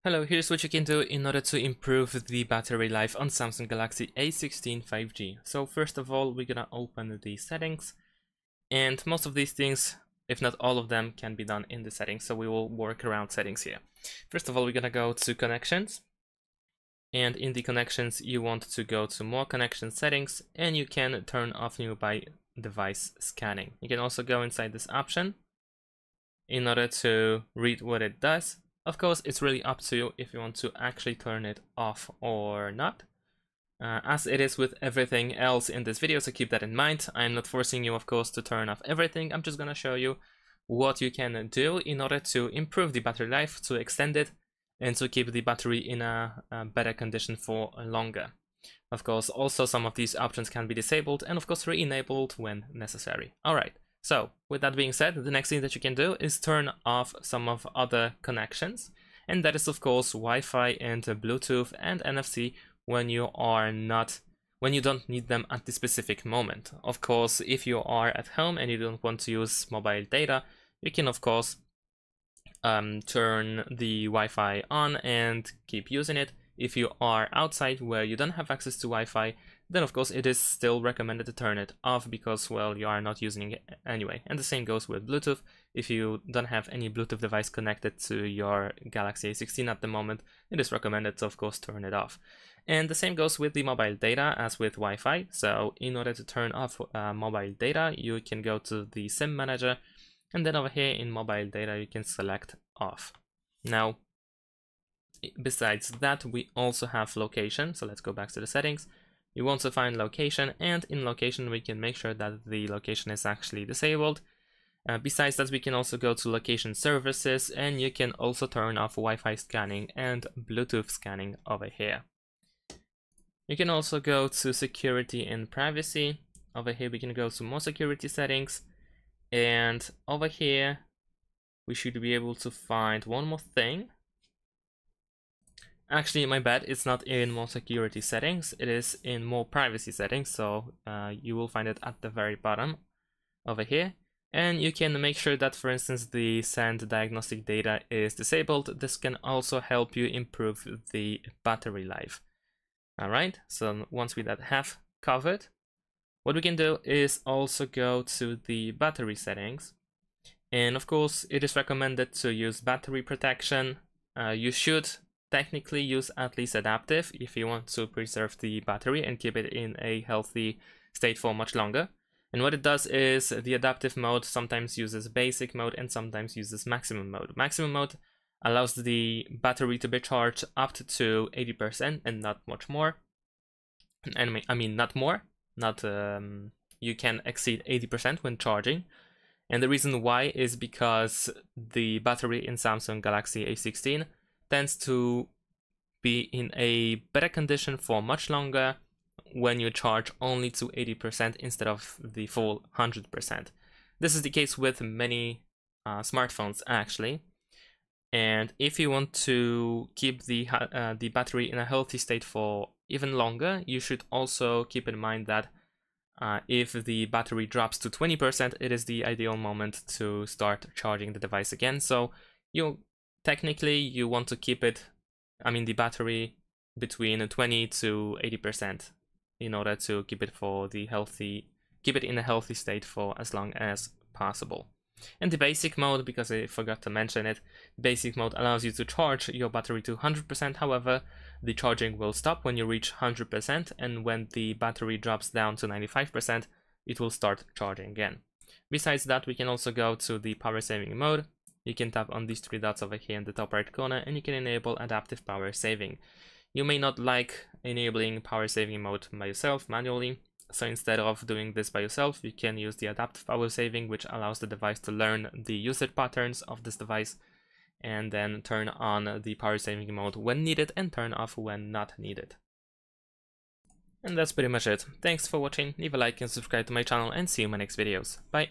Hello, here's what you can do in order to improve the battery life on Samsung Galaxy A16 5G. So first of all, we're gonna open the settings, and most of these things, if not all of them, can be done in the settings, so we will work around settings here. First of all, we're gonna go to connections, and in the connections you want to go to more connection settings, and you can turn off nearby device scanning. You can also go inside this option in order to read what it does. Of course, it's really up to you if you want to actually turn it off or not. As it is with everything else in this video, so keep that in mind. I'm not forcing you, of course, to turn off everything. I'm just gonna show you what you can do in order to improve the battery life, to extend it, and to keep the battery in a better condition for longer. Of course, also some of these options can be disabled and of course re-enabled when necessary. Alright. So, with that being said, the next thing that you can do is turn off some of other connections, and that is of course Wi-Fi and Bluetooth and NFC when you don't need them at the specific moment. Of course, if you are at home and you don't want to use mobile data, you can of course turn the Wi-Fi on and keep using it. If you are outside where you don't have access to Wi-Fi, then of course it is still recommended to turn it off because, well, you are not using it anyway. And the same goes with Bluetooth. If you don't have any Bluetooth device connected to your Galaxy A16 at the moment, it is recommended to of course turn it off. And the same goes with the mobile data as with Wi-Fi. So in order to turn off mobile data, you can go to the SIM manager, and then over here in mobile data you can select off. Now, besides that, we also have location. So let's go back to the settings. You want to find location, and in location we can make sure that the location is actually disabled. Besides that, we can also go to location services, and you can also turn off Wi-Fi scanning and Bluetooth scanning over here. You can also go to security and privacy. Over here we can go to more security settings, and over here we should be able to find one more thing. Actually, my bad, it's not in more security settings, it is in more privacy settings, so you will find it at the very bottom over here. And you can make sure that, for instance, the send diagnostic data is disabled. This can also help you improve the battery life. Alright, so once we that have covered, what we can do is also go to the battery settings. And of course, it is recommended to use battery protection. You should technically use at least adaptive if you want to preserve the battery and keep it in a healthy state for much longer. And what it does is the adaptive mode sometimes uses basic mode and sometimes uses maximum mode. Maximum mode allows the battery to be charged up to 80% and not much more. And I mean not more, you can exceed 80% when charging. And the reason why is because the battery in Samsung Galaxy A16 tends to be in a better condition for much longer when you charge only to 80% instead of the full 100%. This is the case with many smartphones actually. And if you want to keep the battery in a healthy state for even longer, you should also keep in mind that if the battery drops to 20%, it is the ideal moment to start charging the device again. So technically you want to keep it, the battery between 20 to 80% in order to keep it in a healthy state for as long as possible. And the basic mode, because I forgot to mention it, basic mode allows you to charge your battery to 100%. However, the charging will stop when you reach 100%, and when the battery drops down to 95%, it will start charging again. Besides that, we can also go to the power saving mode. You can tap on these three dots over here in the top right corner, and you can enable adaptive power saving. You may not like enabling power saving mode by yourself manually, so instead of doing this by yourself, you can use the adaptive power saving, which allows the device to learn the usage patterns of this device and then turn on the power saving mode when needed and turn off when not needed. And that's pretty much it. Thanks for watching, leave a like and subscribe to my channel, and see you in my next videos. Bye!